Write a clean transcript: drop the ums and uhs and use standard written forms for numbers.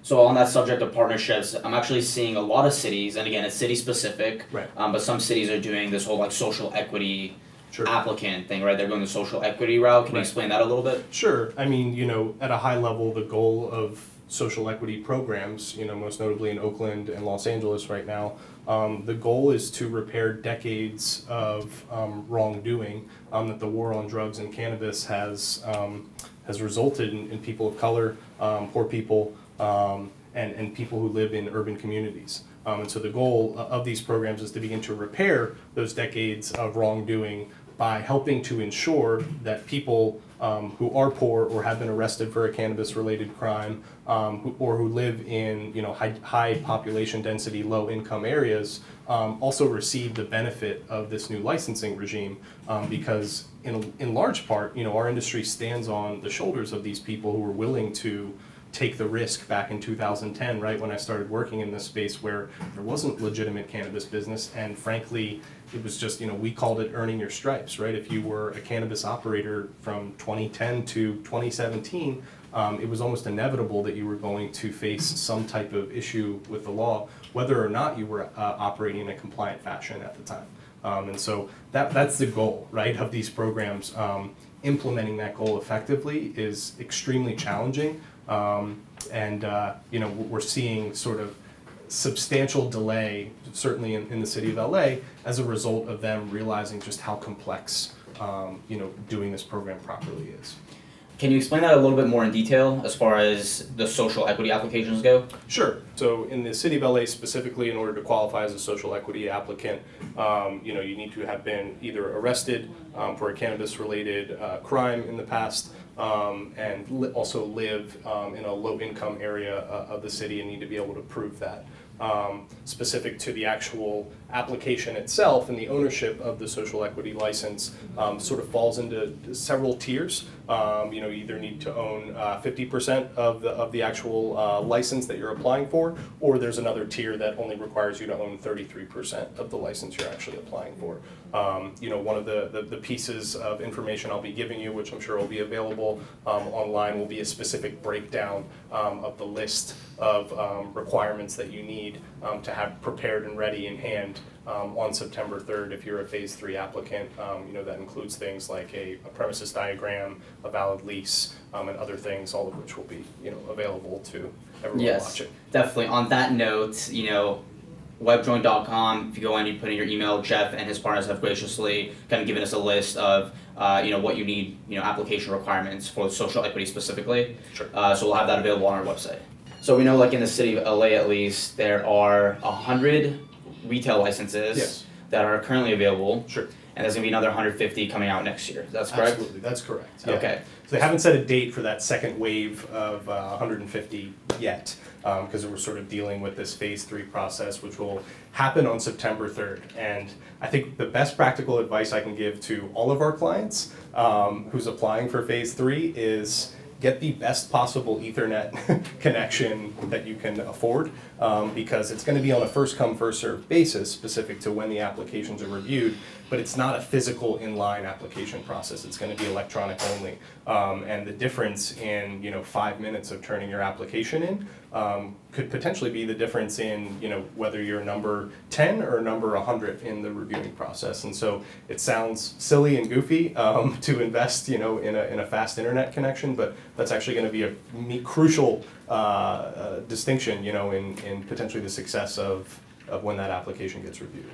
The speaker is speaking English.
So on that subject of partnerships, I'm actually seeing a lot of cities, and again, it's city specific, Right. but some cities are doing this whole like social equity Sure. applicant thing, right? They're going the social equity route. Can you Right. explain that a little bit? Sure. I mean, at a high level, the goal of social equity programs, most notably in Oakland and Los Angeles right now, the goal is to repair decades of wrongdoing that the war on drugs and cannabis has resulted in people of color, poor people, and people who live in urban communities. And so the goal of these programs is to begin to repair those decades of wrongdoing by helping to ensure that people who are poor or have been arrested for a cannabis-related crime, who live in high population density, low income areas, also receive the benefit of this new licensing regime, because in large part, our industry stands on the shoulders of these people who were willing to take the risk back in 2010, right, when I started working in this space where there wasn't legitimate cannabis business, and frankly, it was just, we called it earning your stripes, right? If you were a cannabis operator from 2010 to 2017, it was almost inevitable that you were going to face some type of issue with the law, whether or not you were operating in a compliant fashion at the time. And so that's the goal, right, of these programs. Implementing that goal effectively is extremely challenging. We're seeing sort of substantial delay, certainly in the city of LA, as a result of them realizing just how complex, doing this program properly is. Can you explain that a little bit more in detail as far as the social equity applications go? Sure. So in the city of LA specifically, in order to qualify as a social equity applicant, you need to have been either arrested for a cannabis-related crime in the past, and also live in a low-income area of the city and need to be able to prove that. Specific to the actual application itself and the ownership of the social equity license sort of falls into several tiers. You either need to own 50% of the actual license that you're applying for, or there's another tier that only requires you to own 33% of the license you're actually applying for. One of the pieces of information I'll be giving you, which I'm sure will be available online, will be a specific breakdown of the list of requirements that you need to have prepared and ready in hand on September 3rd if you're a Phase 3 applicant. That includes things like a premises diagram, a valid lease, and other things, all of which will be available to everyone watching. Definitely. On that note, WebJoint.com, if you go in, you put in your email, Jeff and his partners have graciously kind of given us a list of what you need, application requirements for social equity specifically. Sure. So we'll have that available on our website. So we know, like in the city of LA at least, there are 100 retail licenses that are currently available. Sure. And there's going to be another 150 coming out next year. That's correct? Absolutely, that's correct. Yeah. Okay. So they haven't set a date for that second wave of 150 yet, because we're sort of dealing with this Phase 3 process, which will happen on September 3rd. And I think the best practical advice I can give to all of our clients who's applying for Phase 3 is get the best possible Ethernet connection that you can afford, because it's going to be on a first-come, first-served basis specific to when the applications are reviewed, but it's not a physical inline application process. It's going to be electronic only. And the difference in 5 minutes of turning your application in could potentially be the difference in whether you're number 10 or number 100 in the reviewing process. And so it sounds silly and goofy to invest in a fast internet connection, but that's actually going to be a crucial distinction in potentially the success of when that application gets reviewed.